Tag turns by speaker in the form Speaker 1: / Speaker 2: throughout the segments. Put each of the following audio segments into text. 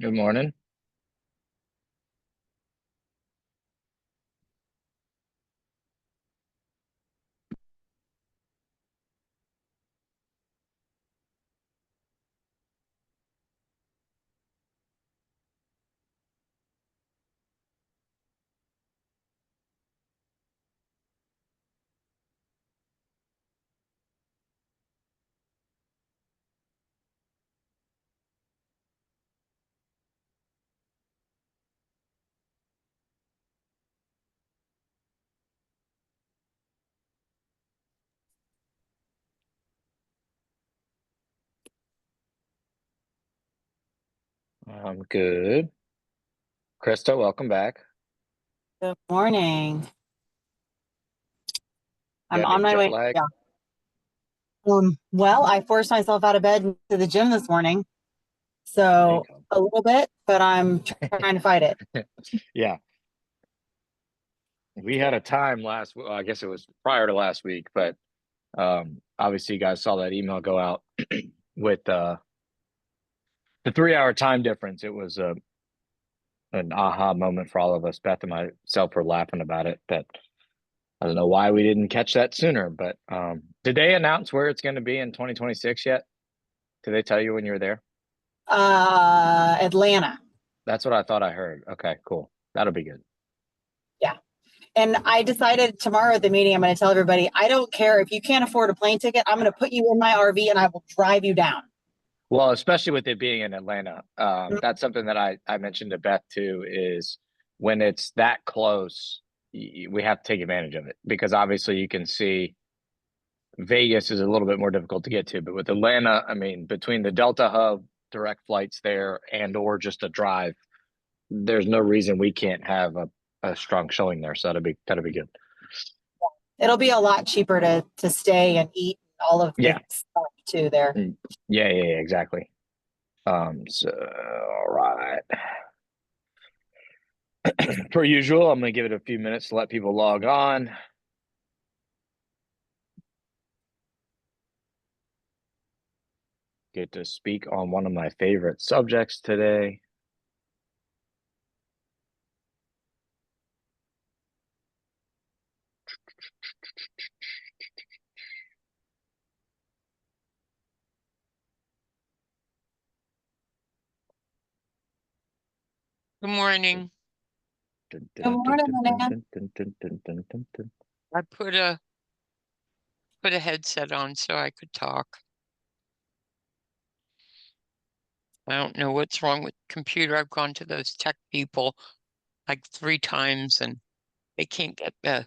Speaker 1: Good morning. Good. Krista, welcome back.
Speaker 2: Good morning. I'm
Speaker 1: Got any
Speaker 2: on my
Speaker 1: jet
Speaker 2: way.
Speaker 1: lag?
Speaker 2: Yeah. Well, I forced myself out of bed to the gym this morning,
Speaker 1: There you
Speaker 2: so
Speaker 1: go.
Speaker 2: a little bit, but I'm trying to fight it.
Speaker 1: Yeah, we had a time well, I guess it was prior to last week, but obviously you guys saw that email go out with the 3 hour time difference. It was an aha moment for all of us. Beth and myself were laughing about it, but I don't know why we didn't catch that sooner. But did they announce where it's going to be in 2026 yet? Did they tell you when you were there?
Speaker 2: Atlanta.
Speaker 1: That's what I thought I heard. Okay, cool. That'll be good.
Speaker 2: Yeah. And I decided tomorrow at the meeting, I'm going to tell everybody, I don't care if you can't afford a plane ticket. I'm going to put you in my RV and I will drive you down.
Speaker 1: Well, especially with it being in Atlanta, that's something that I mentioned to Beth too, is when it's that close, we have to take advantage of it because obviously you can see Vegas is a little bit more difficult to get to, but with Atlanta, I mean, between the Delta hub, direct flights there, and or just a drive, there's no reason we can't have a strong showing there. So that'll be good.
Speaker 2: It'll be a lot cheaper to stay and eat all of the
Speaker 1: Yeah.
Speaker 2: stuff too there.
Speaker 1: Mm. Yeah, exactly. So all right. Per usual, I'm going to give it a few minutes to let people log on. Get to speak on one of my favorite subjects today.
Speaker 3: Good morning.
Speaker 1: Dun,
Speaker 2: Good
Speaker 1: dun, dun,
Speaker 2: morning,
Speaker 1: dun, dun,
Speaker 2: Renee.
Speaker 1: dun, dun, dun, dun, dun, dun, dun.
Speaker 3: I put a headset on so I could talk. I don't know what's wrong with the computer. I've gone to those tech people like 3 times and they can't get the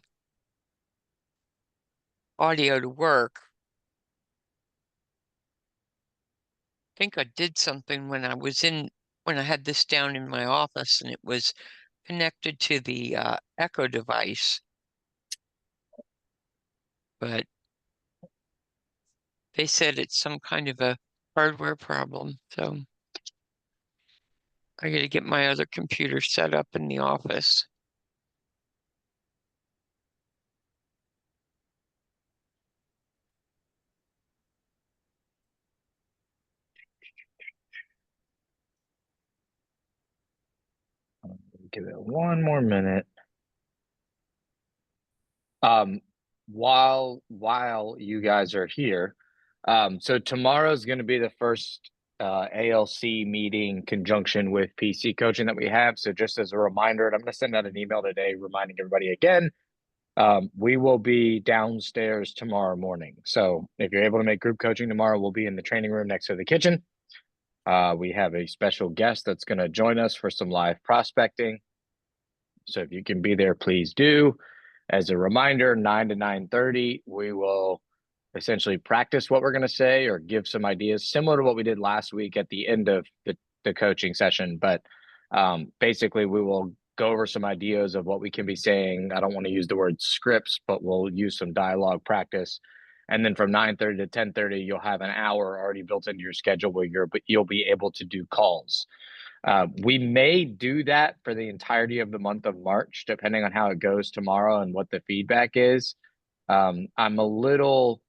Speaker 3: audio to work. I think I did something when I had this down in my office and it was connected to the Echo device, but they said it's some kind of a hardware problem. So I got to get my other computer set up in the office.
Speaker 1: Give it one more minute. Um, while you guys are here, so tomorrow's going to be the first ALC meeting conjunction with PC coaching that we have. So just as a reminder, and I'm going to send out an email today reminding everybody again. We will be downstairs tomorrow morning. So if you're able to make group coaching tomorrow, we'll be in the training room next to the kitchen. We have a special guest that's going to join us for some live prospecting. So if you can be there, please do. As a reminder, 9 to 9:30, we will essentially practice what we're going to say or give some ideas similar to what we did last week at the end of the coaching session. But basically, we will go over some ideas of what we can be saying. I don't want to use the word scripts, but we'll use some dialogue practice. And then from 9:30 to 10:30, you'll have an hour already built into your schedule where you'll be able to do calls. We may do that for the entirety of the month of March, depending on how it goes tomorrow and what the feedback is. I'm a little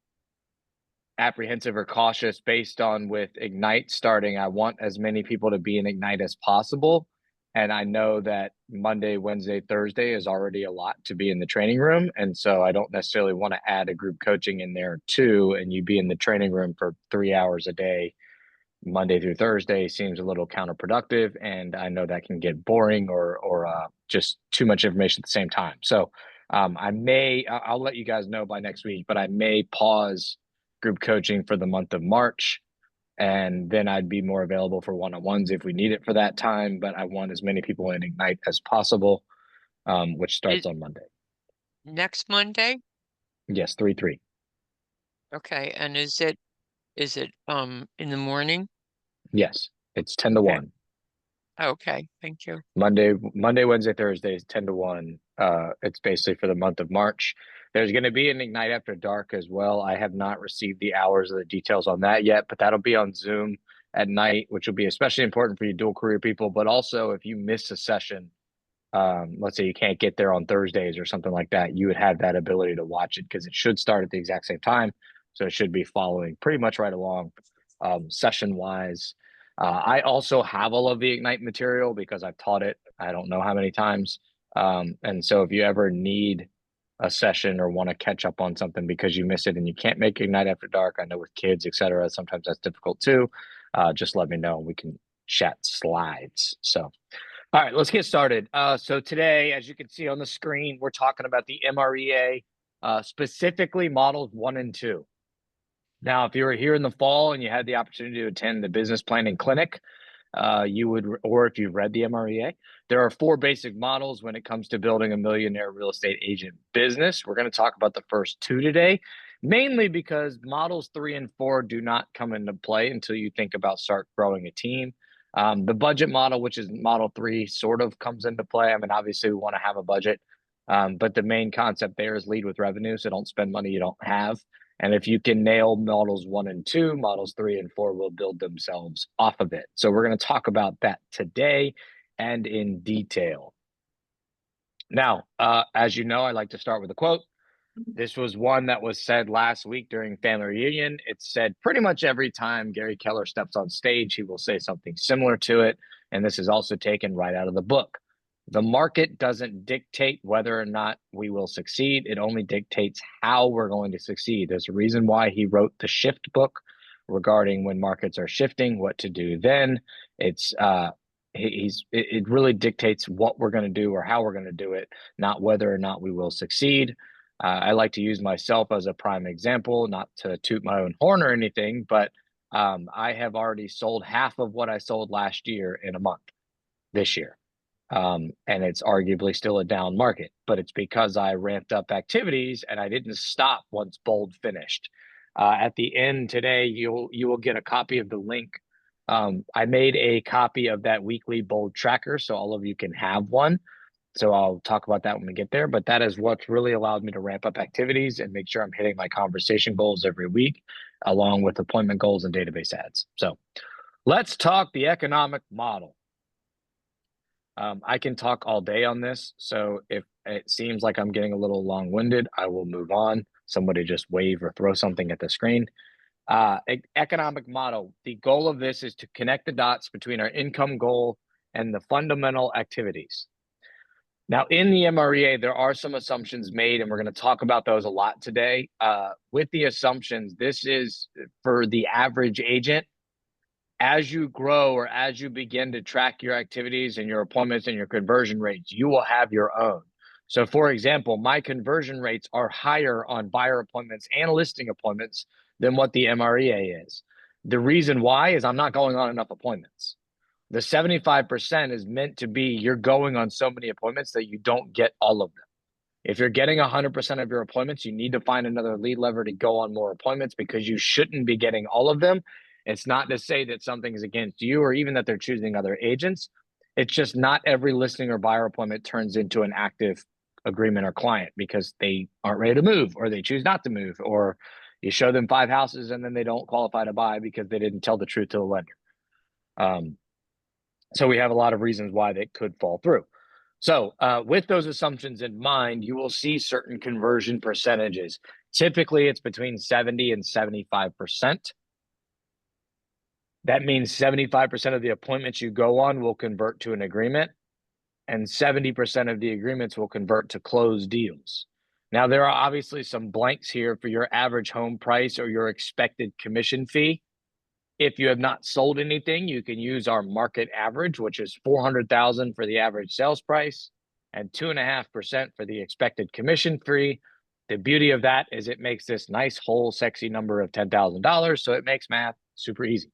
Speaker 1: apprehensive or cautious based on with Ignite starting. I want as many people to be in Ignite as possible. And I know that Monday, Wednesday, Thursday is already a lot to be in the training room. And so I don't necessarily want to add a group coaching in there too. And you be in the training room for 3 hours a day, Monday through Thursday, seems a little counterproductive. And I know that can get boring or just too much information at the same time. So I'll let you guys know by next week, but I may pause group coaching for the month of March. And then I'd be more available for one-on-ones if we need it for that time. But I want as many people in Ignite as possible, which starts on Monday.
Speaker 3: Next Monday?
Speaker 1: Yes, 3/3.
Speaker 3: Okay, and is it in the morning?
Speaker 1: Yes, it's 10 to
Speaker 3: Okay.
Speaker 1: 1.
Speaker 3: Okay, thank you.
Speaker 1: Monday, Wednesday, Thursday is 10 to 1. It's basically for the month of March. There's going to be an Ignite After Dark as well. I have not received the hours or the details on that yet, but that'll be on Zoom at night, which will be especially important for you dual career people. But also, if you miss a session, let's say you can't get there on Thursdays or something like that, you would have that ability to watch it because it should start at the exact same time. So it should be following pretty much right along session wise. I also have all of the Ignite material because I've taught it, I don't know how many times. And so if you ever need a session or want to catch up on something because you miss it and you can't make Ignite After Dark, I know with kids, etc., sometimes that's difficult too. Just let me know and we can chat slides. So, all right, let's get started. So today, as you can see on the screen, we're talking about the MREA, specifically models 1 and 2. Now, if you were here in the fall and you had the opportunity to attend the business planning clinic, you would, or if you've read the MREA, there are 4 basic models when it comes to building a millionaire real estate agent business. We're going to talk about the first 2 today, mainly because models 3 and 4 do not come into play until you think about start growing a team. The budget model, which is model 3, sort of comes into play. I mean, obviously we want to have a budget, but the main concept there is lead with revenue. So don't spend money you don't have. And if you can nail models 1 and 2, models 3 and 4 will build themselves off of it. So we're going to talk about that today and in detail. Now, as you know, I like to start with a quote. This was one that was said last week during family reunion. It's said pretty much every time Gary Keller steps on stage, he will say something similar to it. And this is also taken right out of the book. The market doesn't dictate whether or not we will succeed. It only dictates how we're going to succeed. There's a reason why he wrote the Shift book regarding when markets are shifting, what to do then. It really dictates what we're going to do or how we're going to do it, not whether or not we will succeed. I like to use myself as a prime example, not to toot my own horn or anything, but I have already sold half of what I sold last year in a month this year. And it's arguably still a down market, but it's because I ramped up activities and I didn't stop once Bold finished. At the end today, you will get a copy of the link. I made a copy of that weekly Bold tracker, so all of you can have one. So I'll talk about that when we get there, but that is what's really allowed me to ramp up activities and make sure I'm hitting my conversation goals every week, along with appointment goals and database ads. So let's talk the economic model. I can talk all day on this, so if it seems like I'm getting a little long-winded, I will move on. Somebody just wave or throw something at the screen. Economic model. The goal of this is to connect the dots between our income goal and the fundamental activities. Now, in the MREA, there are some assumptions made, and we're going to talk about those a lot today. With the assumptions, this is for the average agent. As you grow or as you begin to track your activities and your appointments and your conversion rates, you will have your own. So, for example, my conversion rates are higher on buyer appointments and listing appointments than what the MREA is. The reason why is I'm not going on enough appointments. The 75% is meant to be you're going on so many appointments that you don't get all of them. If you're getting 100% of your appointments, you need to find another lead lever to go on more appointments because you shouldn't be getting all of them. It's not to say that something is against you or even that they're choosing other agents. It's just not every listing or buyer appointment turns into an active agreement or client because they aren't ready to move or they choose not to move, or you show them 5 houses and then they don't qualify to buy because they didn't tell the truth to the lender. So we have a lot of reasons why they could fall through. So with those assumptions in mind, you will see certain conversion percentages. Typically, it's between 70 and 75%. That means 75% of the appointments you go on will convert to an agreement, and 70% of the agreements will convert to closed deals. Now, there are obviously some blanks here for your average home price or your expected commission fee. If you have not sold anything, you can use our market average, which is $400,000 for the average sales price and 2.5% for the expected commission fee. The beauty of that is it makes this nice, whole, sexy number of $10,000. So it makes math super easy.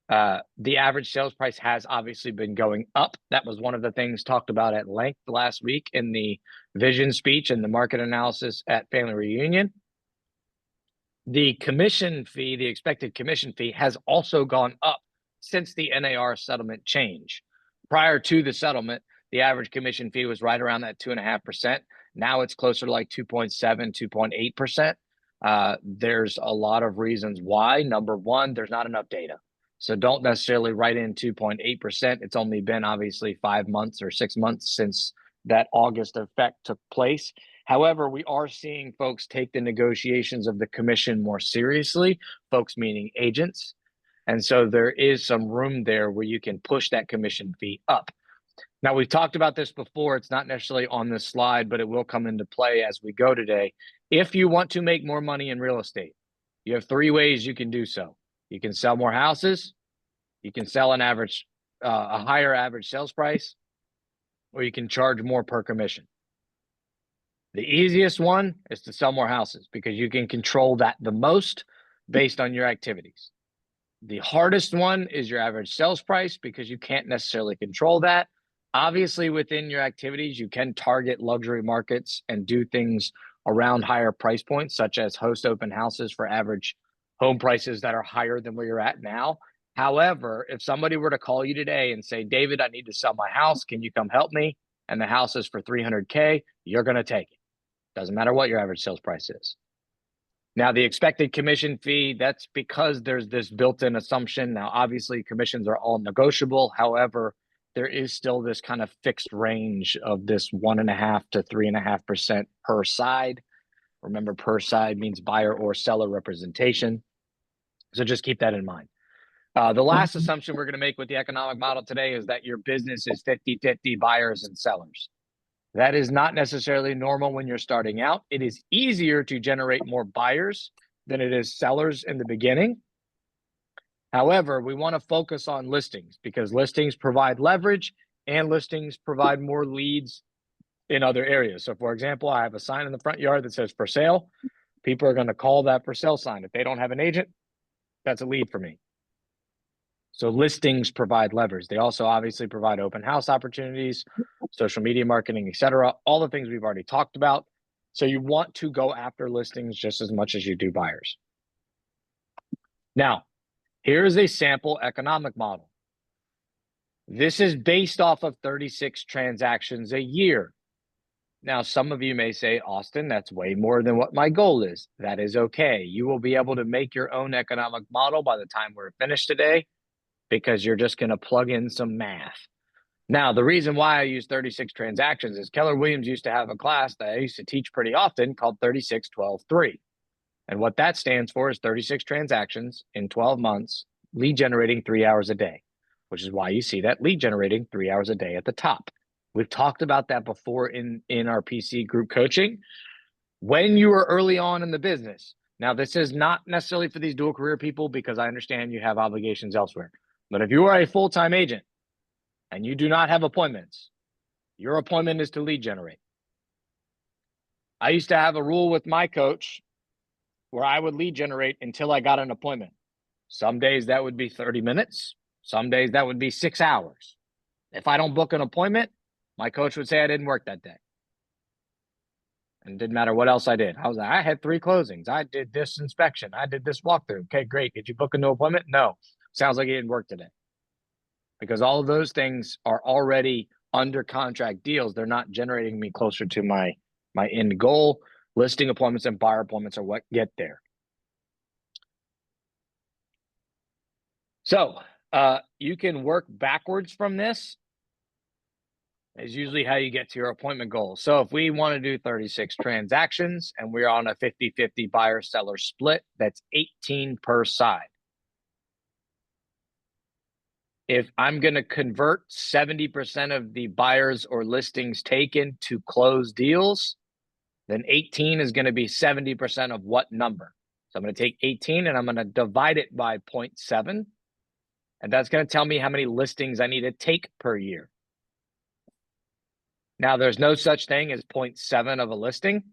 Speaker 1: The average sales price has obviously been going up. That was one of the things talked about at length last week in the vision speech and the market analysis at Family Reunion. The commission fee, the expected commission fee, has also gone up since the NAR settlement change. Prior to the settlement, the average commission fee was right around that 2.5%. Now it's closer to like 2.7, 2.8%. There's a lot of reasons why. Number one, there's not enough data. So don't necessarily write in 2.8%. It's only been obviously 5 months or 6 months since that August effect took place. However, we are seeing folks take the negotiations of the commission more seriously, folks meaning agents. And so there is some room there where you can push that commission fee up. Now, we've talked about this before. It's not necessarily on this slide, but it will come into play as we go today. If you want to make more money in real estate, you have 3 ways you can do so. You can sell more houses, you can sell an average, a higher average sales price, or you can charge more per commission. The easiest one is to sell more houses because you can control that the most based on your activities. The hardest one is your average sales price because you can't necessarily control that. Obviously, within your activities, you can target luxury markets and do things around higher price points, such as host open houses for average home prices that are higher than where you're at now. However, if somebody were to call you today and say, David, I need to sell my house. Can you come help me? And the house is for $300K, you're going to take it. Doesn't matter what your average sales price is. Now, the expected commission fee, that's because there's this built-in assumption. Now, obviously, commissions are all negotiable. However, there is still this kind of fixed range of this 1.5% to 3.5% per side. Remember, per side means buyer or seller representation. So just keep that in mind. The last assumption we're going to make with the economic model today is that your business is 50-50 buyers and sellers. That is not necessarily normal when you're starting out. It is easier to generate more buyers than it is sellers in the beginning. However, we want to focus on listings because listings provide leverage and listings provide more leads in other areas. So for example, I have a sign in the front yard that says for sale. People are going to call that for sale sign. If they don't have an agent, that's a lead for me. So listings provide leverage. They also obviously provide open house opportunities, social media marketing, etc. All the things we've already talked about. So you want to go after listings just as much as you do buyers. Now, here is a sample economic model. This is based off of 36 transactions a year. Now, some of you may say, Austin, that's way more than what my goal is. That is okay. You will be able to make your own economic model by the time we're finished today, because you're just going to plug in some math. Now, the reason why I use 36 transactions is Keller Williams used to have a class that I used to teach pretty often called 36-12-3. And what that stands for is 36 transactions in 12 months, lead generating 3 hours a day, which is why you see that lead generating 3 hours a day at the top. We've talked about that before in our PC group coaching. When you are early on in the business, now this is not necessarily for these dual career people because I understand you have obligations elsewhere. But if you are a full-time agent and you do not have appointments, your appointment is to lead generate. I used to have a rule with my coach where I would lead generate until I got an appointment. Some days that would be 30 minutes. Some days that would be 6 hours. If I don't book an appointment, my coach would say I didn't work that day. And it didn't matter what else I did. I was like, I had 3 closings. I did this inspection. I did this walkthrough. Okay, great. Did you book a new appointment? No. Sounds like you didn't work today. Because all of those things are already under contract deals. They're not generating me closer to my end goal. Listing appointments and buyer appointments are what get there. So you can work backwards from this. is usually how you get to your appointment goal. So if we want to do 36 transactions and we're on a 50-50 buyer-seller split, that's 18 per side. If I'm going to convert 70% of the buyers or listings taken to close deals, then 18 is going to be 70% of what number? So I'm going to take 18 and I'm going to divide it by 0.7. And that's going to tell me how many listings I need to take per year. Now, there's no such thing as 0.7 of a listing.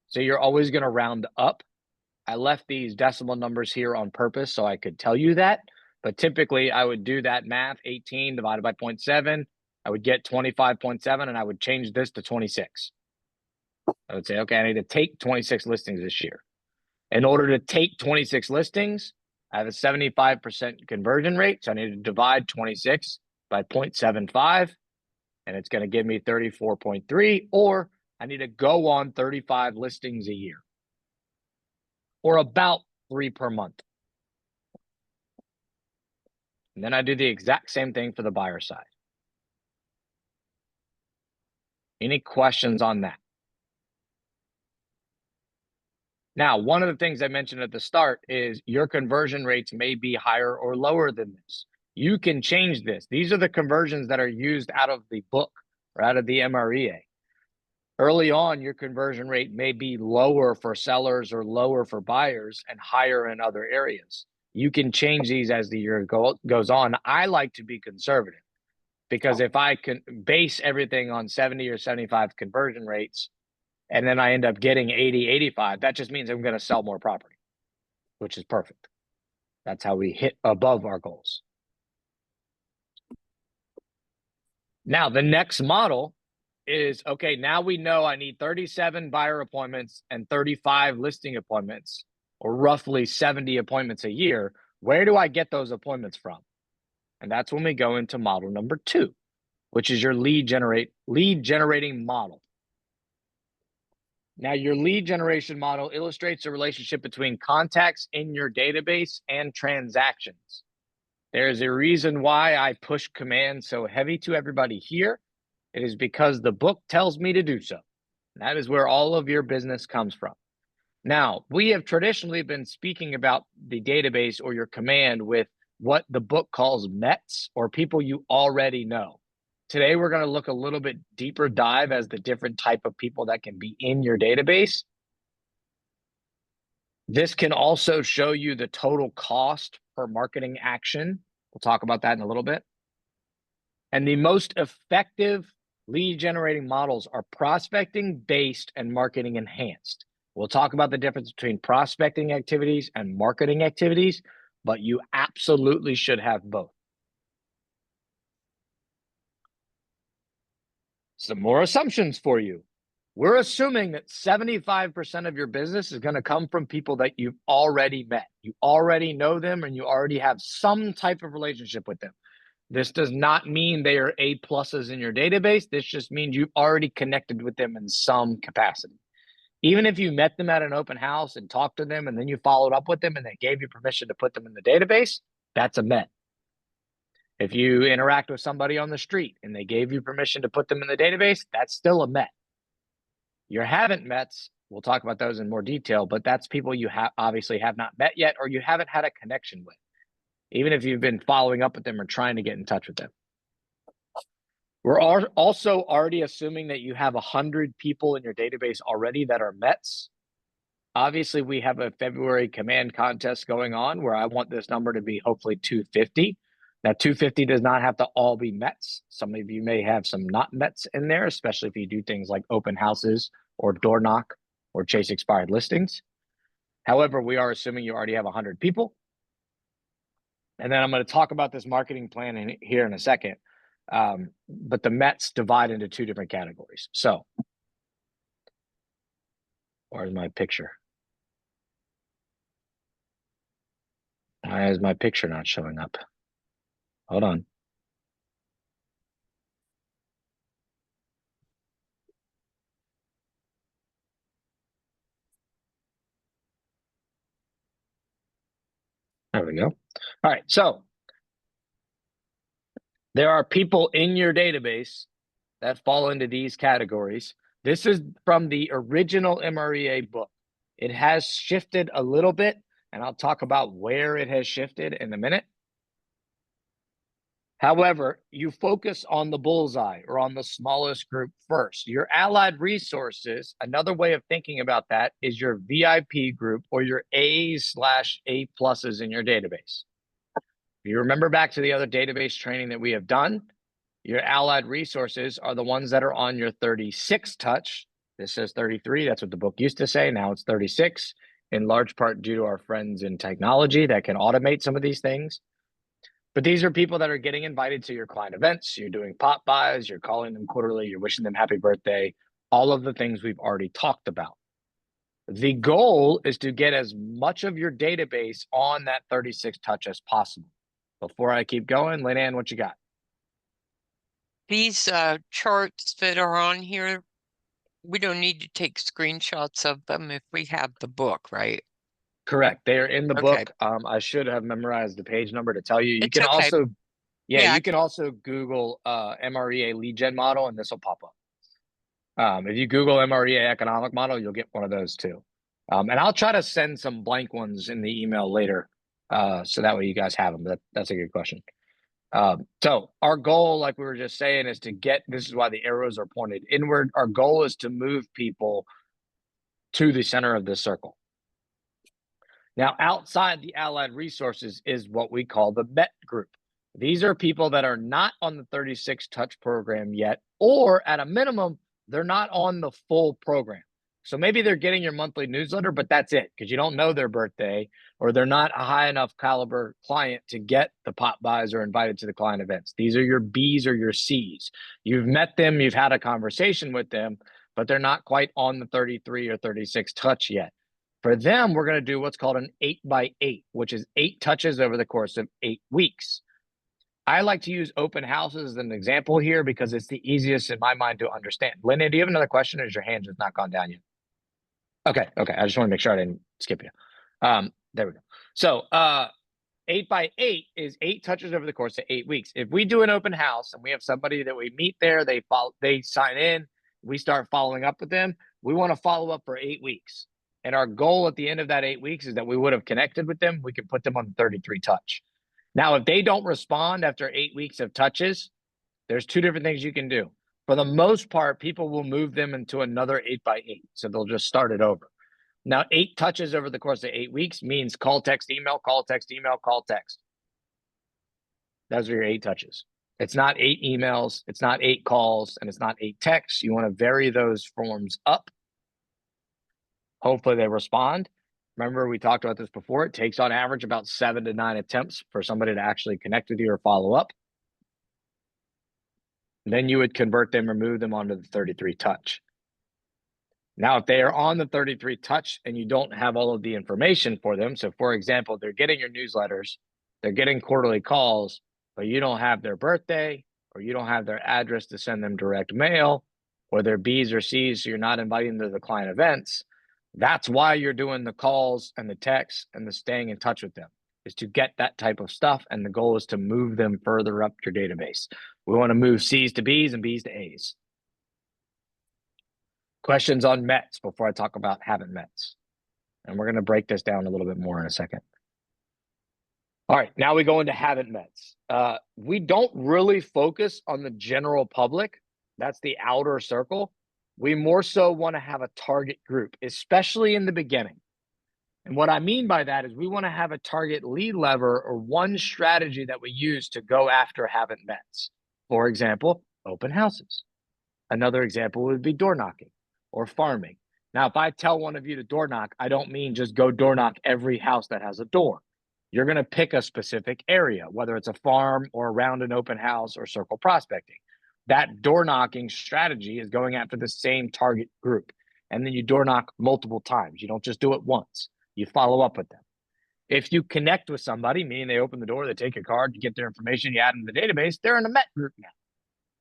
Speaker 1: So you're always going to round up. I left these decimal numbers here on purpose so I could tell you that. But typically, I would do that math, 18 divided by 0.7. I would get 25.7, and I would change this to 26. I would say, okay, I need to take 26 listings this year. In order to take 26 listings, I have a 75% conversion rate. So I need to divide 26 by 0.75, and it's going to give me 34.3, or I need to go on 35 listings a year, or about 3 per month. And then I do the exact same thing for the buyer side. Any questions on that? Now, one of the things I mentioned at the start is your conversion rates may be higher or lower than this. You can change this. These are the conversions that are used out of the book or out of the MREA. Early on, your conversion rate may be lower for sellers or lower for buyers and higher in other areas. You can change these as the year goes on. I like to be conservative because if I can base everything on 70 or 75 conversion rates, and then I end up getting 80, 85, that just means I'm going to sell more property, which is perfect. That's how we hit above our goals. Now, the next model is, okay, now we know I need 37 buyer appointments and 35 listing appointments, or roughly 70 appointments a year. Where do I get those appointments from? And that's when we go into model number 2, which is your lead generating model. Now, your lead generation model illustrates the relationship between contacts in your database and transactions. There's a reason why I push command so heavy to everybody here. It is because the book tells me to do so. That is where all of your business comes from. Now, we have traditionally been speaking about the database or your command with what the book calls METs, or people you already know. Today, we're going to look a little bit deeper dive as the different type of people that can be in your database. This can also show you the total cost per marketing action. We'll talk about that in a little bit. And the most effective lead generating models are prospecting based and marketing enhanced. We'll talk about the difference between prospecting activities and marketing activities, but you absolutely should have both. Some more assumptions for you. We're assuming that 75% of your business is going to come from people that you've already met. You already know them and you already have some type of relationship with them. This does not mean they are A pluses in your database. This just means you've already connected with them in some capacity. Even if you met them at an open house and talked to them and then you followed up with them and they gave you permission to put them in the database, that's a met. If you interact with somebody on the street and they gave you permission to put them in the database, that's still a met. Your haven't mets, we'll talk about those in more detail, but that's people you obviously have not met yet or you haven't had a connection with, even if you've been following up with them or trying to get in touch with them. We're also already assuming that you have 100 people in your database already that are mets. Obviously, we have a February command contest going on where I want this number to be hopefully 250. Now, 250 does not have to all be mets. Some of you may have some not mets in there, especially if you do things like open houses or door knock or chase expired listings. However, we are assuming you already have 100 people. And then I'm going to talk about this marketing plan here in a second. But the mets divide into 2 different categories. So, where's my picture? Why is my picture not showing up? Hold on. There we go. All right. So there are people in your database that fall into these categories. This is from the original MREA book. It has shifted a little bit, and I'll talk about where it has shifted in a minute. However, you focus on the bullseye or on the smallest group first. Your allied resources, another way of thinking about that is your VIP group or your A/A pluses in your database. If you remember back to the other database training that we have done, your allied resources are the ones that are on your 36 touch. This says 33. That's what the book used to say. Now it's 36, in large part due to our friends in technology that can automate some of these things. But these are people that are getting invited to your client events. You're doing pop buys, you're calling them quarterly, you're wishing them happy birthday, all of the things we've already talked about. The goal is to get as much of your database on that 36 touch as possible. Before I keep going, Lynn Ann, what you got?
Speaker 3: These charts that are on here, we don't need to take screenshots of them if we have the book, right?
Speaker 1: Correct. They are in the
Speaker 3: Okay.
Speaker 1: book. I should have memorized the page number to tell you. You
Speaker 3: It's
Speaker 1: can
Speaker 3: okay.
Speaker 1: also,
Speaker 3: Yeah,
Speaker 1: you can also Google MREA lead gen model, and this will pop up. If you Google MREA economic model, you'll get one of those too. And I'll try to send some blank ones in the email later, so that way you guys have them. That's a good question. So our goal, like we were just saying, is to get, this is why the arrows are pointed inward. Our goal is to move people to the center of this circle. Now, outside the allied resources is what we call the MET group. These are people that are not on the 36 touch program yet, or at a minimum, they're not on the full program. So maybe they're getting your monthly newsletter, but that's it, because you don't know their birthday, or they're not a high enough caliber client to get the pop buys or invited to the client events. These are your Bs or your Cs. You've met them, you've had a conversation with them, but they're not quite on the 33 or 36 touch yet. For them, we're going to do what's called an 8x8, which is 8 touches over the course of 8 weeks. I like to use open houses as an example here because it's the easiest in my mind to understand. Linda, do you have another question, or is your hand just not gone down yet? Okay. I just want to make sure I didn't skip you. There we go. So 8x8 is 8 touches over the course of 8 weeks. If we do an open house and we have somebody that we meet there, they sign in, we start following up with them, we want to follow up for 8 weeks. And our goal at the end of that 8 weeks is that we would have connected with them. We can put them on 33 touch. Now, if they don't respond after 8 weeks of touches, there's 2 different things you can do. For the most part, people will move them into another 8x8. So they'll just start it over. Now, 8 touches over the course of 8 weeks means call, text, email, call, text, email, call, text. Those are your 8 touches. It's not 8 emails, it's not 8 calls, and it's not 8 texts. You want to vary those forms up. Hopefully they respond. Remember, we talked about this before. It takes on average about 7 to 9 attempts for somebody to actually connect with you or follow up. Then you would convert them or move them onto the 33 touch. Now, if they are on the 33 touch and you don't have all of the information for them, so for example, they're getting your newsletters, they're getting quarterly calls, but you don't have their birthday, or you don't have their address to send them direct mail, or their Bs or Cs, so you're not inviting them to the client events, that's why you're doing the calls and the texts and the staying in touch with them, is to get that type of stuff. And the goal is to move them further up your database. We want to move Cs to Bs and Bs to As. Questions on METs before I talk about haven't METs. And we're going to break this down a little bit more in a second. All right, now we go into haven't METs. We don't really focus on the general public. That's the outer circle. We more so want to have a target group, especially in the beginning. And what I mean by that is we want to have a target lead lever or one strategy that we use to go after haven't METs. For example, open houses. Another example would be door knocking or farming. Now, if I tell one of you to door knock, I don't mean just go door knock every house that has a door. You're going to pick a specific area, whether it's a farm or around an open house or circle prospecting. That door knocking strategy is going after the same target group. And then you door knock multiple times. You don't just do it once. You follow up with them. If you connect with somebody, meaning they open the door, they take a card, you get their information, you add them to the database, they're in a MET group now.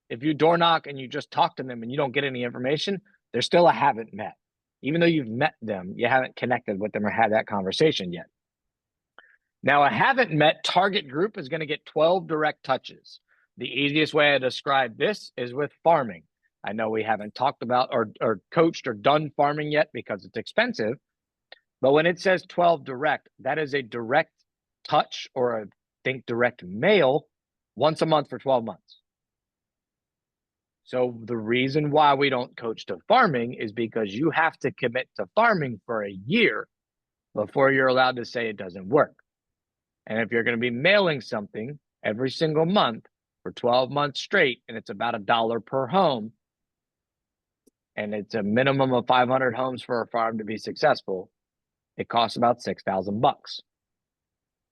Speaker 1: If you door knock and you just talk to them and you don't get any information, they're still a haven't MET. Even though you've met them, you haven't connected with them or had that conversation yet. Now, a haven't MET target group is going to get 12 direct touches. The easiest way I describe this is with farming. I know we haven't talked about or coached or done farming yet because it's expensive. But when it says 12 direct, that is a direct touch or a think direct mail once a month for 12 months. So the reason why we don't coach to farming is because you have to commit to farming for a year before you're allowed to say it doesn't work. And if you're going to be mailing something every single month for 12 months straight, and it's about $1 per home, and it's a minimum of 500 homes for a farm to be successful, it costs about $6,000,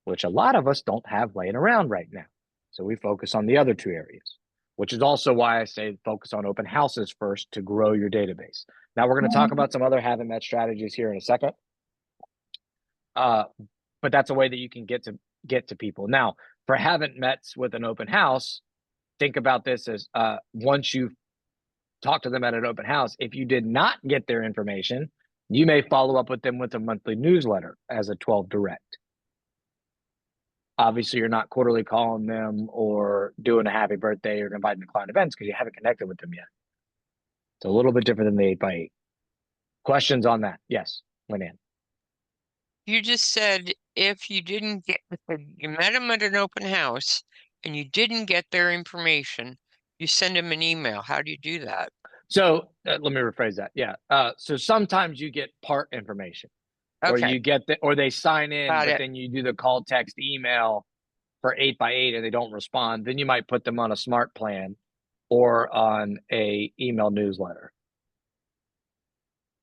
Speaker 1: which a lot of us don't have laying around right now. So we focus on the other two areas, which is also why I say focus on open houses first to grow your database. Now we're going to talk about some other haven't met strategies here in a second. But that's a way that you can get to people. Now, for haven't mets with an open house, think about this as once you talk to them at an open house, if you did not get their information, you may follow up with them with a monthly newsletter as a 12 direct. Obviously, you're not quarterly calling them or doing a happy birthday or inviting to client events because you haven't connected with them yet. It's a little bit different than the 8x8. Questions on that? Yes, Lynn.
Speaker 3: You just said if you didn't get, you met them at an open house and you didn't get their information, you send them an email. How do you do that?
Speaker 1: So let me rephrase that. Yeah. So sometimes you get part information, or
Speaker 3: Okay,
Speaker 1: you get or they sign in,
Speaker 3: got
Speaker 1: but
Speaker 3: it.
Speaker 1: then you do the call, text, email for 8x8 and they don't respond. Then you might put them on a smart plan or on a email newsletter.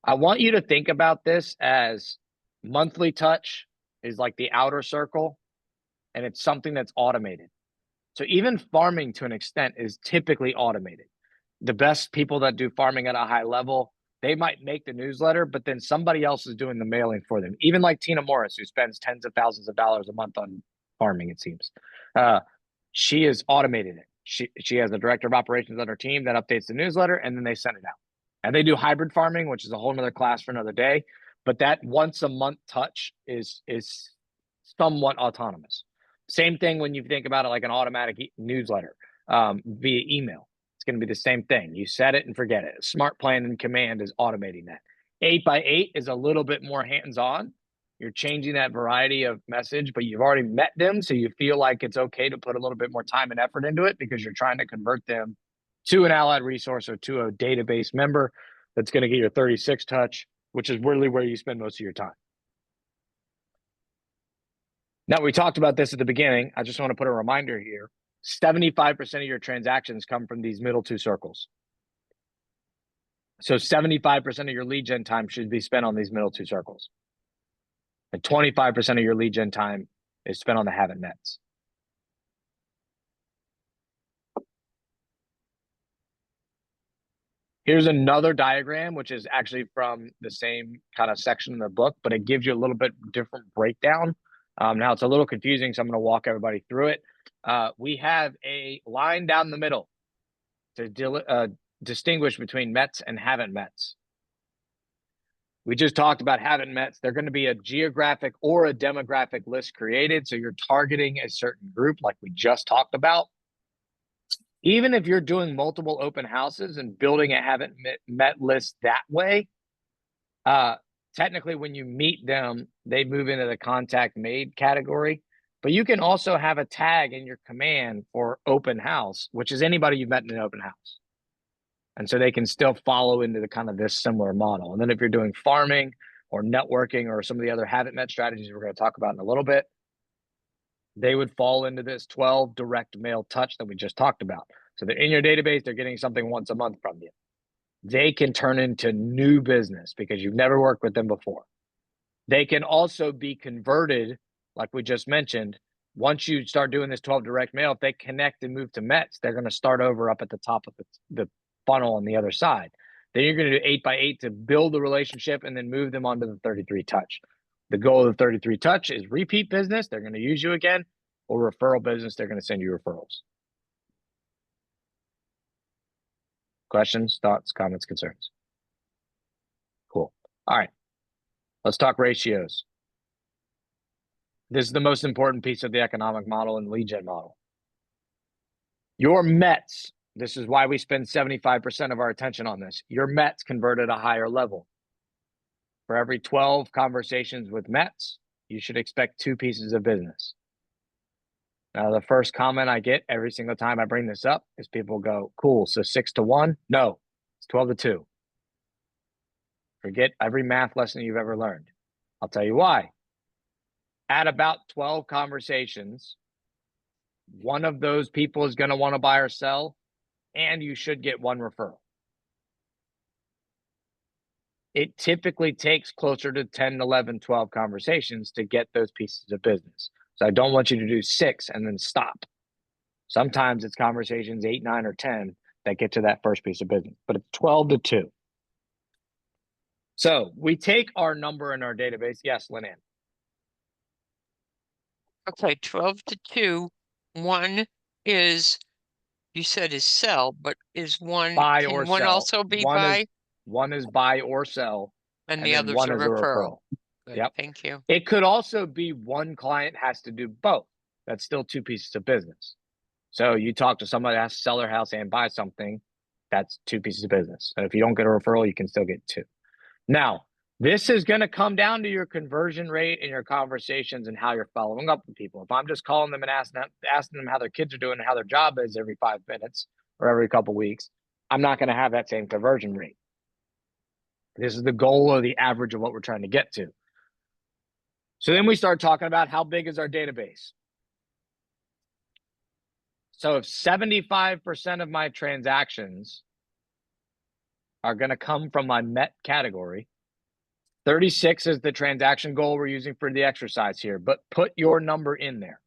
Speaker 1: I want you to think about this as monthly touch is like the outer circle, and it's something that's automated. So even farming to an extent is typically automated. The best people that do farming at a high level, they might make the newsletter, but then somebody else is doing the mailing for them. Even like Tina Morris, who spends tens of thousands of dollars a month on farming, it seems. She has automated it. She has a director of operations on her team that updates the newsletter, and then they send it out. And they do hybrid farming, which is a whole nother class for another day. But that once a month touch is somewhat autonomous. Same thing when you think about it like an automatic newsletter via email. It's going to be the same thing. You set it and forget it. Smart Plan and Command is automating that. 8x8 is a little bit more hands-on. You're changing that variety of message, but you've already met them, so you feel like it's okay to put a little bit more time and effort into it because you're trying to convert them to an allied resource or to a database member that's going to get your 36 touch, which is really where you spend most of your time. Now, we talked about this at the beginning. I just want to put a reminder here. 75% of your transactions come from these middle two circles. So 75% of your lead gen time should be spent on these middle two circles. And 25% of your lead gen time is spent on the haven't mets. Here's another diagram, which is actually from the same kind of section in the book, but it gives you a little bit different breakdown. Now it's a little confusing, so I'm going to walk everybody through it. We have a line down the middle to distinguish between mets and haven't mets. We just talked about haven't mets. They're going to be a geographic or a demographic list created. So you're targeting a certain group like we just talked about. Even if you're doing multiple open houses and building a haven't met list that way, technically when you meet them, they move into the contact made category. But you can also have a tag in your command for open house, which is anybody you've met in an open house. And so they can still follow into the kind of this similar model. And then if you're doing farming or networking or some of the other haven't met strategies we're going to talk about in a little bit, they would fall into this 12 direct mail touch that we just talked about. So they're in your database, they're getting something once a month from you. They can turn into new business because you've never worked with them before. They can also be converted, like we just mentioned. Once you start doing this 12 direct mail, if they connect and move to mets, they're going to start over up at the top of the funnel on the other side. Then you're going to do 8x8 to build the relationship and then move them onto the 33 touch. The goal of the 33 touch is repeat business. They're going to use you again, or referral business. They're going to send you referrals. Questions, thoughts, comments, concerns? Cool. All right. Let's talk ratios. This is the most important piece of the economic model and lead gen model. Your mets This is why we spend 75% of our attention on this. Your Mets convert at a higher level. For every 12 conversations with Mets, you should expect 2 pieces of business. Now, the first comment I get every single time I bring this up is people go, cool, so 6-1? No, it's 12-2. Forget every math lesson you've ever learned. I'll tell you why. At about 12 conversations, one of those people is going to want to buy or sell, and you should get 1 referral. It typically takes closer to 10, 11, 12 conversations to get those pieces of business. So I don't want you to do 6 and then stop. Sometimes it's conversations 8, 9, or 10 that get to that first piece of business, but it's 12-2. So we take our number in our database. Yes, Lynn Ann.
Speaker 3: Okay, 12-2. 1 is, you said is sell, but is 1,
Speaker 1: Buy
Speaker 3: can
Speaker 1: or
Speaker 3: 1
Speaker 1: sell.
Speaker 3: also be
Speaker 1: One
Speaker 3: buy?
Speaker 1: One is buy or sell,
Speaker 3: And
Speaker 1: and
Speaker 3: the
Speaker 1: then
Speaker 3: other's
Speaker 1: 1
Speaker 3: a
Speaker 1: is a
Speaker 3: referral.
Speaker 1: referral.
Speaker 3: Good,
Speaker 1: Yep.
Speaker 3: thank you.
Speaker 1: It could also be one client has to do both. That's still 2 pieces of business. So you talk to somebody that has to sell their house and buy something, that's 2 pieces of business. And if you don't get a referral, you can still get 2. Now, this is going to come down to your conversion rate and your conversations and how you're following up with people. If I'm just calling them and asking them how their kids are doing and how their job is every 5 minutes or every couple of weeks, I'm not going to have that same conversion rate. This is the goal or the average of what we're trying to get to. So then we start talking about how big is our database. So if 75% of my transactions are going to come from my Met category, 36 is the transaction goal we're using for the exercise here, but put your number in there.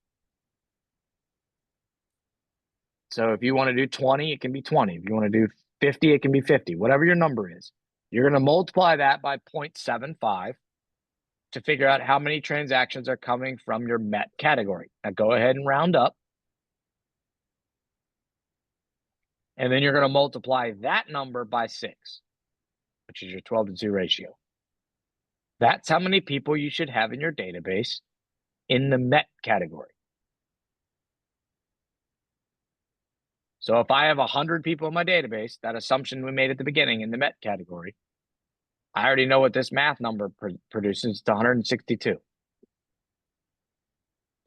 Speaker 1: So if you want to do 20, it can be 20. If you want to do 50, it can be 50. Whatever your number is, you're going to multiply that by 0.75 to figure out how many transactions are coming from your Met category. Now go ahead and round up. And then you're going to multiply that number by 6, which is your 12-2 ratio. That's how many people you should have in your database in the Met category. So if I have 100 people in my database, that assumption we made at the beginning in the Met category, I already know what this math number produces to 162.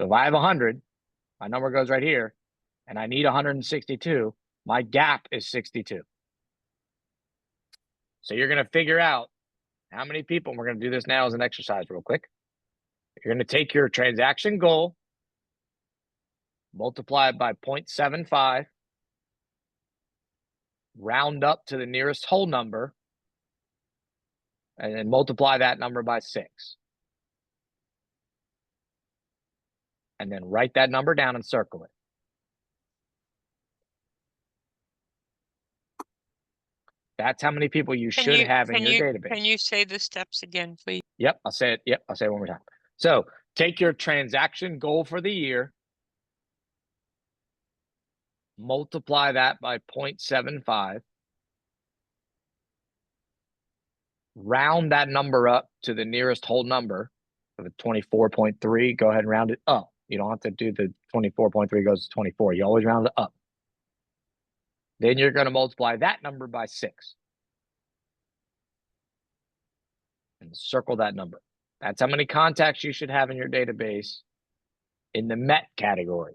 Speaker 1: So if I have 100, my number goes right here, and I need 162, my gap is 62. So you're going to figure out how many people, and we're going to do this now as an exercise real quick. You're going to take your transaction goal, multiply it by 0.75, round up to the nearest whole number, and then multiply that number by 6. And then write that number down and circle it. That's how many people you should have in your database.
Speaker 3: Can you say the steps again, please?
Speaker 1: Yep, I'll say it. Yep, I'll say it one more time. So take your transaction goal for the year, multiply that by 0.75, round that number up to the nearest whole number of 24.3. Go ahead and round it up. You don't have to do the 24.3 goes to 24. You always round it up. Then you're going to multiply that number by 6. And circle that number. That's how many contacts you should have in your database in the Met category.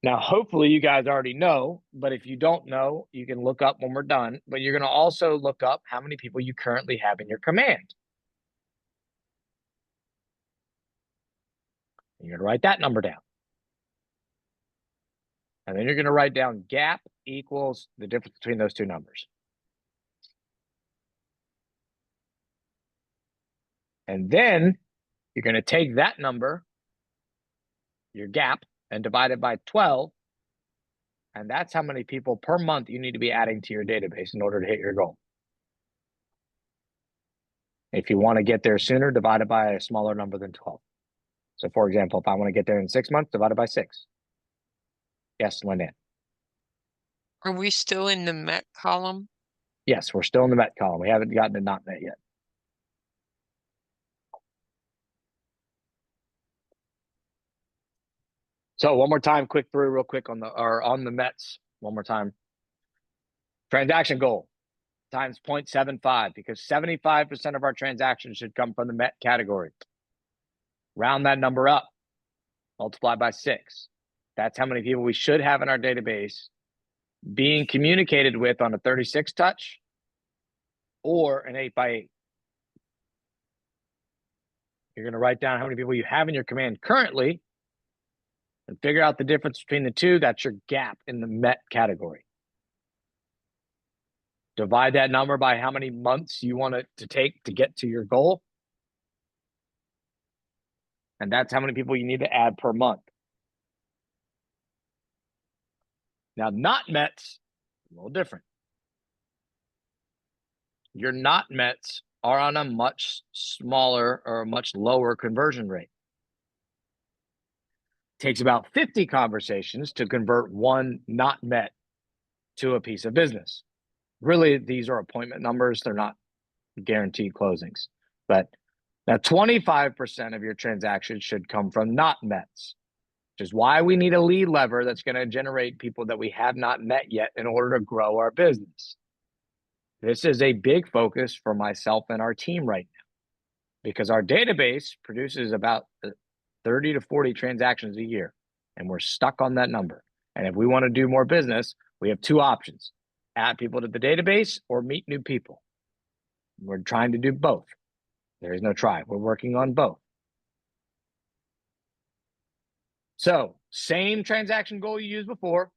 Speaker 1: Now, hopefully you guys already know, but if you don't know, you can look up when we're done. But you're going to also look up how many people you currently have in your command. You're going to write that number down. And then you're going to write down gap equals the difference between those two numbers. And then you're going to take that number, your gap, and divide it by 12. And that's how many people per month you need to be adding to your database in order to hit your goal. If you want to get there sooner, divide it by a smaller number than 12. So for example, if I want to get there in 6 months, divide it by 6. Yes, Lynn.
Speaker 3: Are we still in the Met column?
Speaker 1: Yes, we're still in the Met column. We haven't gotten to not Met yet. So one more time, quick through real quick on the Mets. One more time. Transaction goal times 0.75 because 75% of our transactions should come from the Met category. Round that number up, multiply by 6. That's how many people we should have in our database being communicated with on a 36 touch or an 8x8. You're going to write down how many people you have in your command currently and figure out the difference between the two. That's your gap in the Met category. Divide that number by how many months you want it to take to get to your goal. And that's how many people you need to add per month. Now, not Mets, a little different. Your not Mets are on a much smaller or a much lower conversion rate. It takes about 50 conversations to convert one not Met to a piece of business. Really, these are appointment numbers. They're not guaranteed closings. But now 25% of your transactions should come from not Mets, which is why we need a lead lever that's going to generate people that we have not met yet in order to grow our business. This is a big focus for myself and our team right now because our database produces about 30 to 40 transactions a year, and we're stuck on that number. And if we want to do more business, we have two options: add people to the database or meet new people. We're trying to do both. There is no try. We're working on both. So, same transaction goal you used before.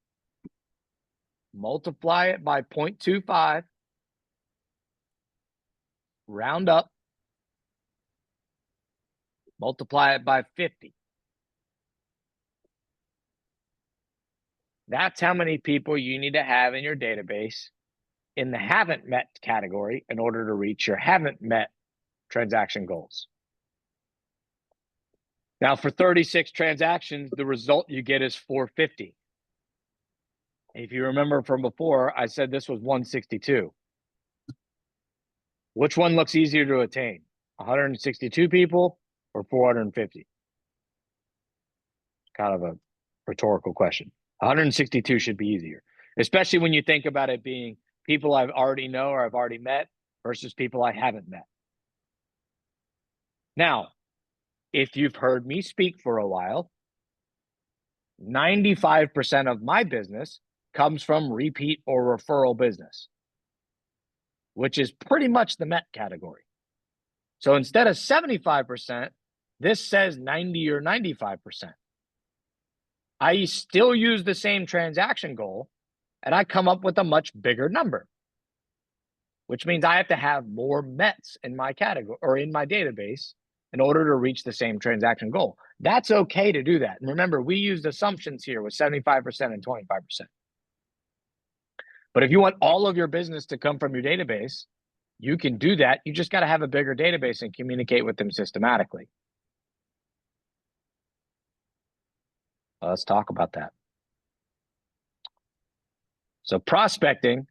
Speaker 1: Multiply it by 0.25. Round up. Multiply it by 50. That's how many people you need to have in your database in the haven't met category in order to reach your haven't met transaction goals. Now, for 36 transactions, the result you get is 450. If you remember from before, I said this was 162. Which one looks easier to attain? 162 people or 450? Kind of a rhetorical question. 162 should be easier, especially when you think about it being people I've already know or I've already met versus people I haven't met. Now, if you've heard me speak for a while, 95% of my business comes from repeat or referral business, which is pretty much the Met category. So instead of 75%, this says 90 or 95%. I still use the same transaction goal, and I come up with a much bigger number, which means I have to have more Mets in my category or in my database in order to reach the same transaction goal. That's okay to do that. And remember, we used assumptions here with 75% and 25%. But if you want all of your business to come from your database, you can do that. You just got to have a bigger database and communicate with them systematically. Let's talk about that. So prospecting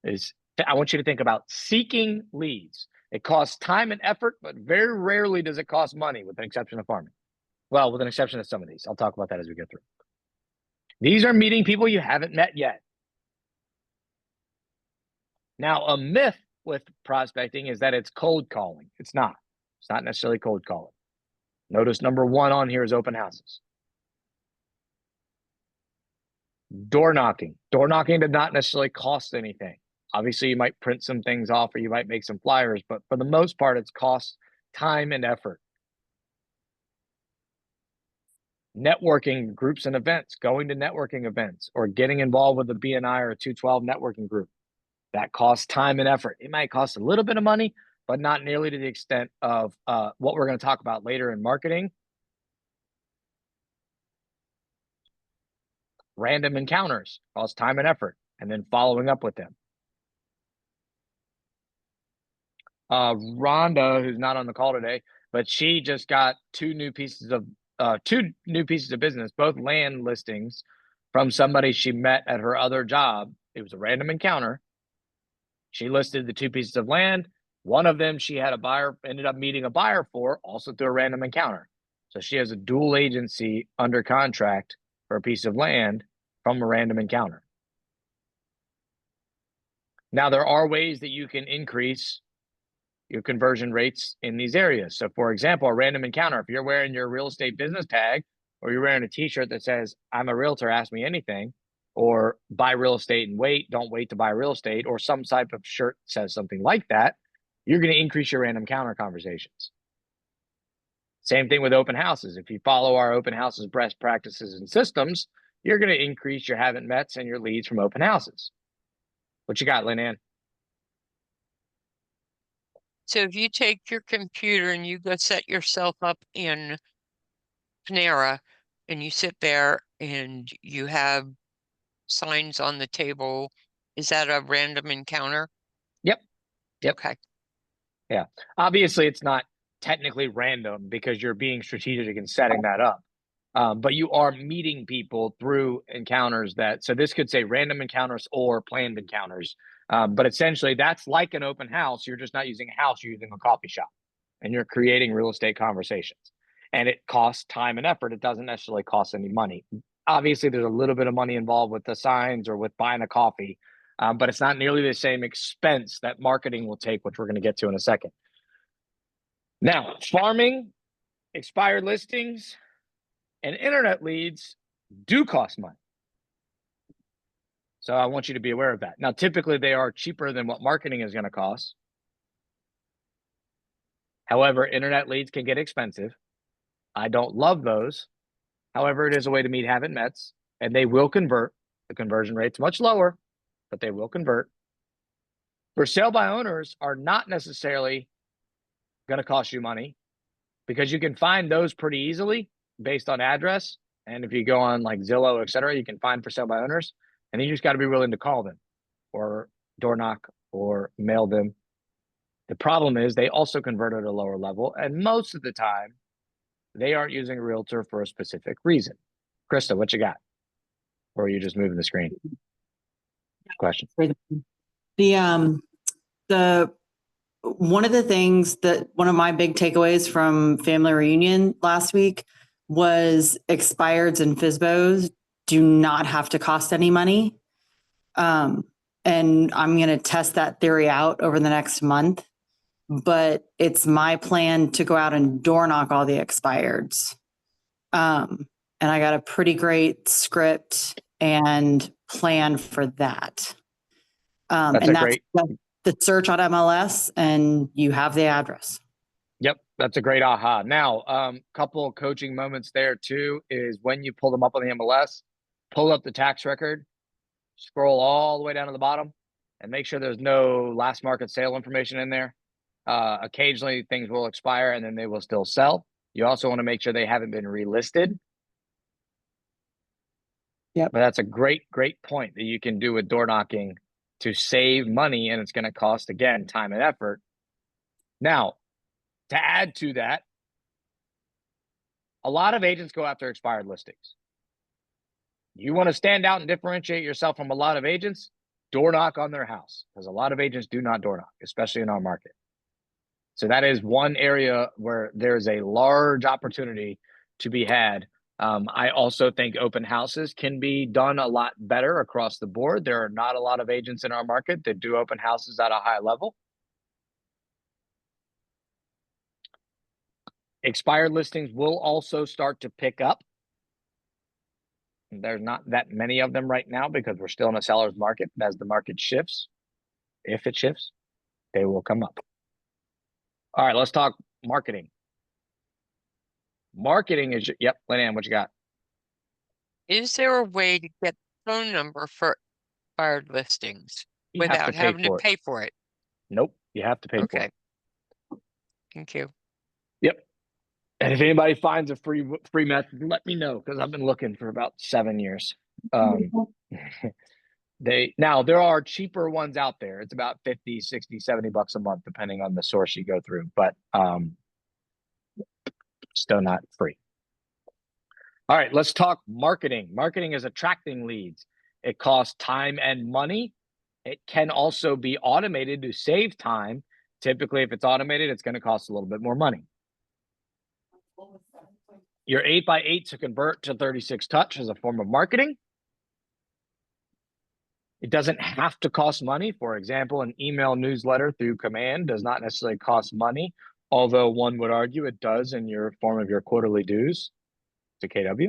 Speaker 1: is, I want you to think about seeking leads. It costs time and effort, but very rarely does it cost money, with an exception of farming. Well, with an exception of some of these. I'll talk about that as we go through. These are meeting people you haven't met yet. Now, a myth with prospecting is that it's cold calling. It's not. It's not necessarily cold calling. Notice number one on here is open houses. Door knocking. Door knocking did not necessarily cost anything. Obviously, you might print some things off or you might make some flyers, but for the most part, it's cost time and effort. Networking groups and events, going to networking events or getting involved with a BNI or a 212 networking group. That costs time and effort. It might cost a little bit of money, but not nearly to the extent of what we're going to talk about later in marketing. Random encounters cost time and effort, and then following up with them. Rhonda, who's not on the call today, but she just got two new pieces of business, both land listings from somebody she met at her other job. It was a random encounter. She listed the two pieces of land. One of them she had a buyer, ended up meeting a buyer for, also through a random encounter. So she has a dual agency under contract for a piece of land from a random encounter. Now, there are ways that you can increase your conversion rates in these areas. So, for example, a random encounter, if you're wearing your real estate business tag, or you're wearing a t-shirt that says, I'm a realtor, ask me anything, or buy real estate and wait, don't wait to buy real estate, or some type of shirt that says something like that, you're going to increase your random encounter conversations. Same thing with open houses. If you follow our open houses best practices and systems, you're going to increase your haven't mets and your leads from open houses. What you got, Lynn Ann?
Speaker 3: So if you take your computer and you go set yourself up in Panera and you sit there and you have signs on the table, is that a random encounter?
Speaker 1: Yep.
Speaker 3: Okay.
Speaker 1: Yeah. Obviously, it's not technically random because you're being strategic and setting that up. But you are meeting people through encounters so this could say random encounters or planned encounters. But essentially, that's like an open house. You're just not using a house, you're using a coffee shop, and you're creating real estate conversations. And it costs time and effort. It doesn't necessarily cost any money. Obviously, there's a little bit of money involved with the signs or with buying a coffee, but it's not nearly the same expense that marketing will take, which we're going to get to in a second. Now, farming, expired listings, and internet leads do cost money. So I want you to be aware of that. Now, typically they are cheaper than what marketing is going to cost. However, internet leads can get expensive. I don't love those. However, it is a way to meet haven't mets, and they will convert. The conversion rate's much lower, but they will convert. For sale by owners are not necessarily going to cost you money because you can find those pretty easily based on address. And if you go on like Zillow, et cetera, you can find for sale by owners, and you just got to be willing to call them or door knock or mail them. The problem is they also convert at a lower level, and most of the time they aren't using a realtor for a specific reason. Krista, what you got? Or are you just moving the screen? Question.
Speaker 2: The one of the things that one of my big takeaways from family reunion last week was expireds and FSBOs do not have to cost any money. And I'm going to test that theory out over the next month, but it's my plan to go out and door knock all the expireds. And I got a pretty great script and plan for that.
Speaker 1: That's
Speaker 2: the search on MLS, and you have the address.
Speaker 1: Yep, that's a great aha. Now, couple of coaching moments there too is when you pull them up on the MLS, pull up the tax record, scroll all the way down to the bottom, and make sure there's no last market sale information in there. Occasionally things will expire and then they will still sell. You also want to make sure they haven't been relisted.
Speaker 2: Yep.
Speaker 1: But that's a great point that you can do with door knocking to save money, and it's going to cost, again, time and effort. Now, to add to that, a lot of agents go after expired listings. You want to stand out and differentiate yourself from a lot of agents, door knock on their house, because a lot of agents do not door knock, especially in our market. So that is one area where there's a large opportunity to be had. I also think open houses can be done a lot better across the board. There are not a lot of agents in our market that do open houses at a high level. Expired listings will also start to pick up. There's not that many of them right now because we're still in a seller's market. As the market shifts, if it shifts, they will come up. All right, let's talk marketing. Marketing is, yep, Lynn Ann, what you got?
Speaker 3: Is there a way to get the phone number for expired listings without having to pay for it?
Speaker 1: Nope, you have to pay for it.
Speaker 3: Okay. Thank you.
Speaker 1: Yep. And if anybody finds a free method, let me know, because I've been looking for about 7 years. There are cheaper ones out there. It's about 50, 60, 70 bucks a month, depending on the source you go through, but still not free. All right, let's talk marketing. Marketing is attracting leads. It costs time and money. It can also be automated to save time. Typically, if it's automated, it's going to cost a little bit more money. your 8x8 to convert to 36 touch as a form of marketing. It doesn't have to cost money. For example, an email newsletter through command does not necessarily cost money, although one would argue it does in your form of your quarterly dues to KW.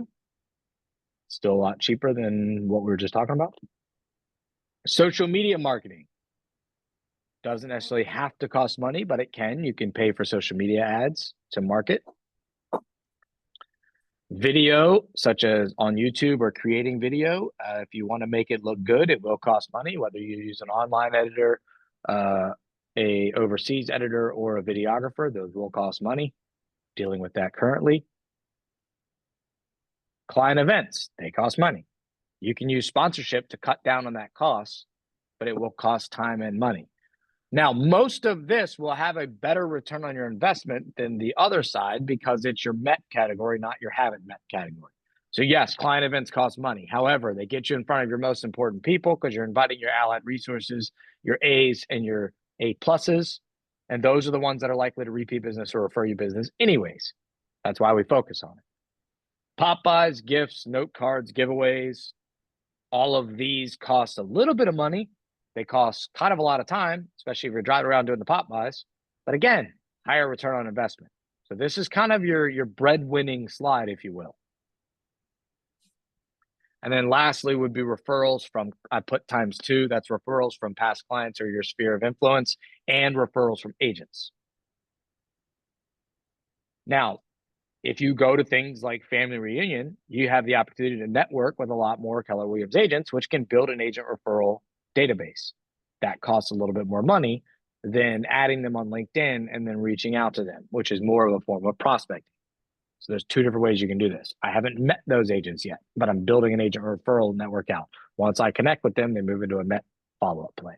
Speaker 1: Still a lot cheaper than what we were just talking about. Social media marketing doesn't necessarily have to cost money, but it can. You can pay for social media ads to market. Video, such as on YouTube or creating video, if you want to make it look good, it will cost money, whether you use an online editor, a overseas editor, or a videographer. Those will cost money. Dealing with that currently. Client events, they cost money. You can use sponsorship to cut down on that cost, but it will cost time and money. Now, most of this will have a better return on your investment than the other side because it's your met category, not your haven't met category. So yes, client events cost money. However, they get you in front of your most important people because you're inviting your allied resources, your A's and your A pluses. And those are the ones that are likely to repeat business or refer you business anyways. That's why we focus on it. Pop buys, gifts, note cards, giveaways, all of these cost a little bit of money. They cost kind of a lot of time, especially if you're driving around doing the pop buys. But again, higher return on investment. So this is kind of your bread-winning slide, if you will. And then lastly would be referrals from, I put ×2, that's referrals from past clients or your sphere of influence, and referrals from agents. Now, if you go to things like Family Reunion, you have the opportunity to network with a lot more Keller Williams agents, which can build an agent referral database. That costs a little bit more money than adding them on LinkedIn and then reaching out to them, which is more of a form of prospecting. So there's two different ways you can do this. I haven't met those agents yet, but I'm building an agent referral network out. Once I connect with them, they move into a met follow-up plan.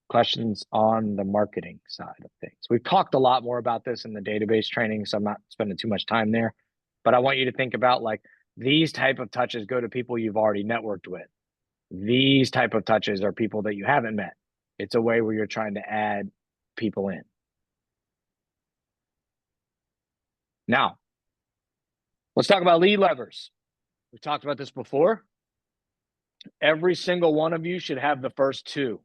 Speaker 1: Questions on the marketing side of things. We've talked a lot more about this in the database training, so I'm not spending too much time there. But I want you to think about like these type of touches go to people you've already networked with. These type of touches are people that you haven't met. It's a way where you're trying to add people in. Now, let's talk about lead levers. We've talked about this before. Every single one of you should have the first two.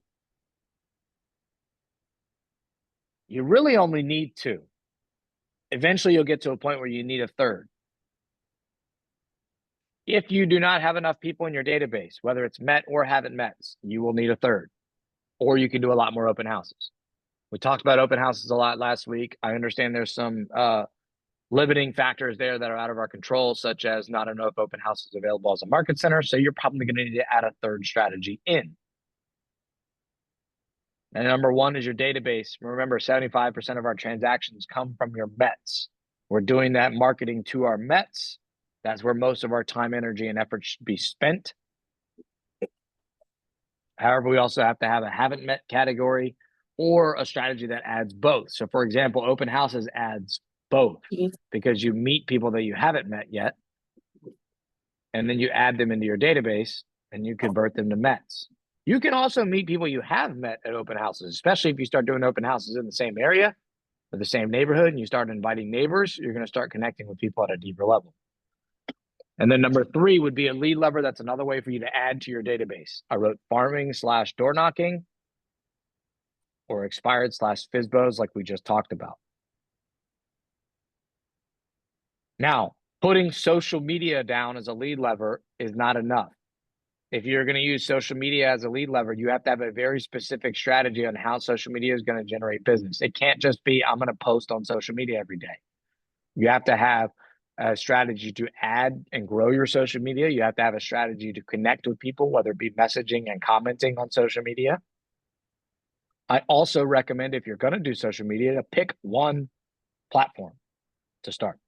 Speaker 1: You really only need two. Eventually, you'll get to a point where you need a third. If you do not have enough people in your database, whether it's met or haven't met, you will need a third. Or you can do a lot more open houses. We talked about open houses a lot last week. I understand there's some limiting factors there that are out of our control, such as not enough open houses available as a market center. So you're probably going to need to add a third strategy in. And number one is your database. Remember, 75% of our transactions come from your METs. We're doing that marketing to our METs. That's where most of our time, energy, and effort should be spent. However, we also have to have a haven't met category or a strategy that adds both. So for example, open houses adds both because you meet people that you haven't met yet, and then you add them into your database and you convert them to METs. You can also meet people you have met at open houses, especially if you start doing open houses in the same area or the same neighborhood and you start inviting neighbors, you're going to start connecting with people at a deeper level. And then number 3 would be a lead lever. That's another way for you to add to your database. I wrote farming/door knocking or expired/FSBOs like we just talked about. Now, putting social media down as a lead lever is not enough. If you're going to use social media as a lead lever, you have to have a very specific strategy on how social media is going to generate business. It can't just be, I'm going to post on social media every day. You have to have a strategy to add and grow your social media. You have to have a strategy to connect with people, whether it be messaging and commenting on social media. I also recommend, if you're going to do social media, to pick one platform to start.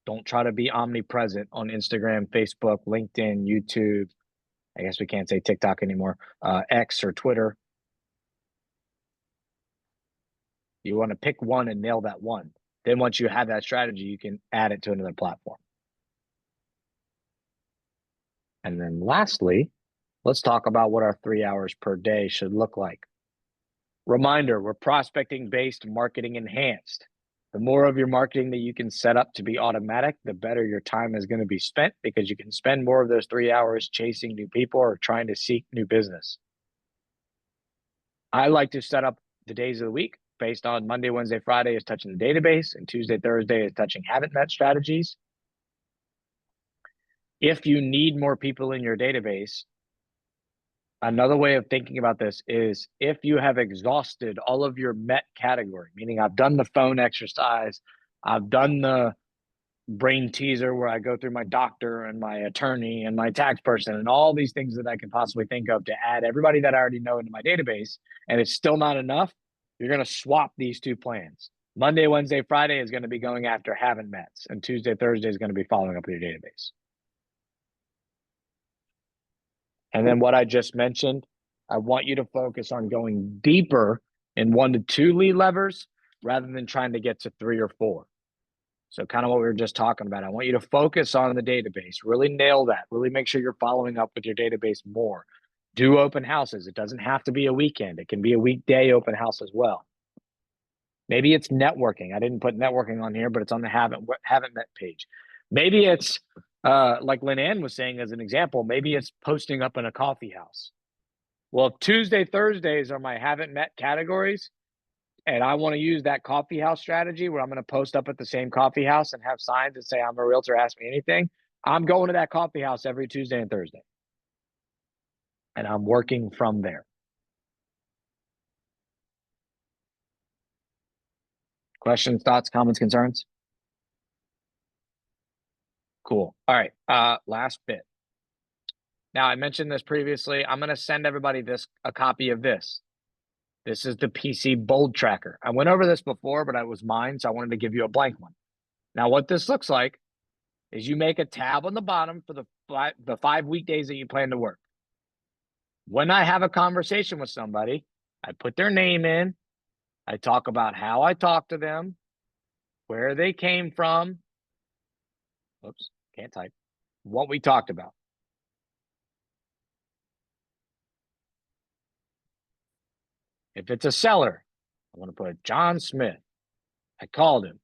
Speaker 1: Don't try to be omnipresent on Instagram, Facebook, LinkedIn, YouTube. I guess we can't say TikTok anymore, X or Twitter. You want to pick one and nail that one. Then once you have that strategy, you can add it to another platform. And then lastly, let's talk about what our 3 hours per day should look like. Reminder, we're prospecting based, marketing enhanced. The more of your marketing that you can set up to be automatic, the better your time is going to be spent, because you can spend more of those 3 hours chasing new people or trying to seek new business. I like to set up the days of the week based on Monday, Wednesday, Friday is touching the database, and Tuesday, Thursday is touching haven't met strategies. If you need more people in your database, another way of thinking about this is if you have exhausted all of your MET category, meaning I've done the phone exercise, I've done the brain teaser where I go through my doctor and my attorney and my tax person and all these things that I can possibly think of to add everybody that I already know into my database, and it's still not enough, you're going to swap these two plans. Monday, Wednesday, Friday is going to be going after haven't mets, and Tuesday, Thursday is going to be following up with your database. And then what I just mentioned, I want you to focus on going deeper in 1 to 2 lead levers rather than trying to get to 3 or 4. So kind of what we were just talking about. I want you to focus on the database, really nail that, really make sure you're following up with your database more. Do open houses. It doesn't have to be a weekend. It can be a weekday open house as well. Maybe it's networking. I didn't put networking on here, but it's on the haven't met page. Maybe it's like Lynn Ann was saying as an example, maybe it's posting up in a coffee house. Well, if Tuesday, Thursdays are my haven't met categories, and I want to use that coffee house strategy where I'm going to post up at the same coffee house and have signs that say, I'm a realtor, ask me anything. I'm going to that coffee house every Tuesday and Thursday. And I'm working from there. Questions, thoughts, comments, concerns? Cool. All right. Last bit. Now, I mentioned this previously. I'm going to send everybody a copy of this. This is the PC Bold Tracker. I went over this before, but it was mine, so I wanted to give you a blank one. Now, what this looks like is you make a tab on the bottom for the 5 weekdays that you plan to work. When I have a conversation with somebody, I put their name in. I talk about how I talked to them, where they came from. Oops, can't type. What we talked about. If it's a seller, I want to put John Smith. I called him.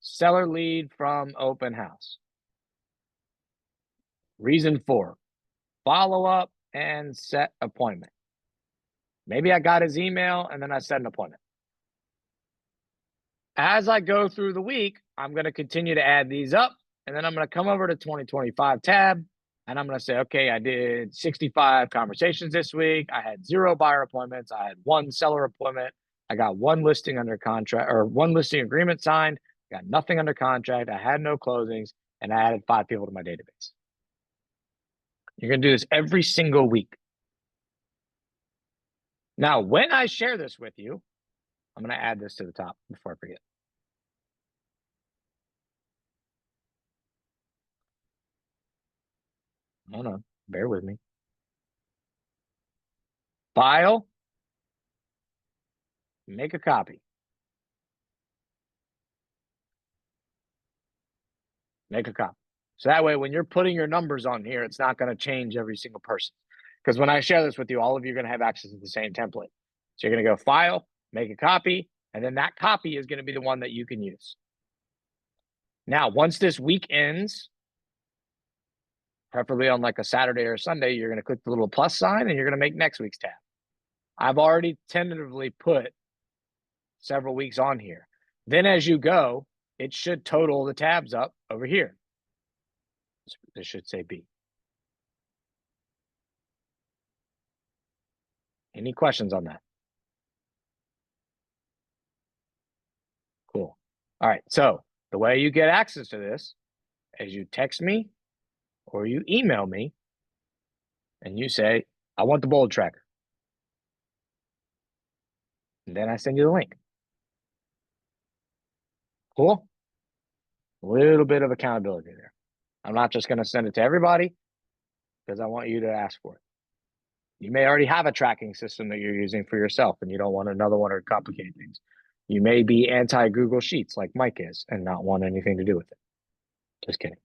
Speaker 1: Seller lead from open house. Reason 4, follow up and set appointment. Maybe I got his email and then I set an appointment. As I go through the week, I'm going to continue to add these up, and then I'm going to come over to 2025 tab, and I'm going to say, okay, I did 65 conversations this week. I had 0 buyer appointments. I had 1 seller appointment. I got 1 listing under contract, or 1 listing agreement signed. I got nothing under contract. I had no closings, and I added 5 people to my database. You're going to do this every single week. Now, when I share this with you, I'm going to add this to the top before I forget. Hold on, bear with me. File, make a copy. Make a copy. So that way, when you're putting your numbers on here, it's not going to change every single person. Because when I share this with you, all of you are going to have access to the same template. So you're going to go file, make a copy, and then that copy is going to be the one that you can use. Now, once this week ends, preferably on like a Saturday or a Sunday, you're going to click the little plus sign and you're going to make next week's tab. I've already tentatively put several weeks on here. Then as you go, it should total the tabs up over here. This should say B. Any questions on that? Cool. All right. So the way you get access to this is you text me or you email me and you say, I want the Bold Tracker. And then I send you the link. Cool. A little bit of accountability there. I'm not just going to send it to everybody because I want you to ask for it. You may already have a tracking system that you're using for yourself and you don't want another one to complicate things. You may be anti-Google Sheets like Mike is and not want anything to do with it. Just kidding.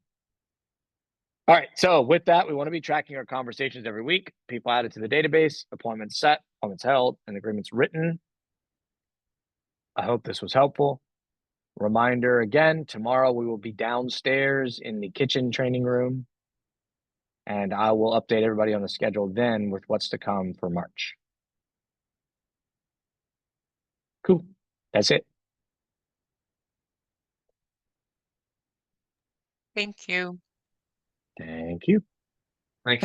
Speaker 1: All right, so with that, we want to be tracking our conversations every week. People added to the database, appointments set, appointments held, and agreements written. I hope this was helpful. Reminder again, tomorrow we will be downstairs in the kitchen training room. And I will update everybody on the schedule then with what's to come for March. Cool. That's it.
Speaker 3: Thank you.
Speaker 1: Thank you.
Speaker 4: Thanks.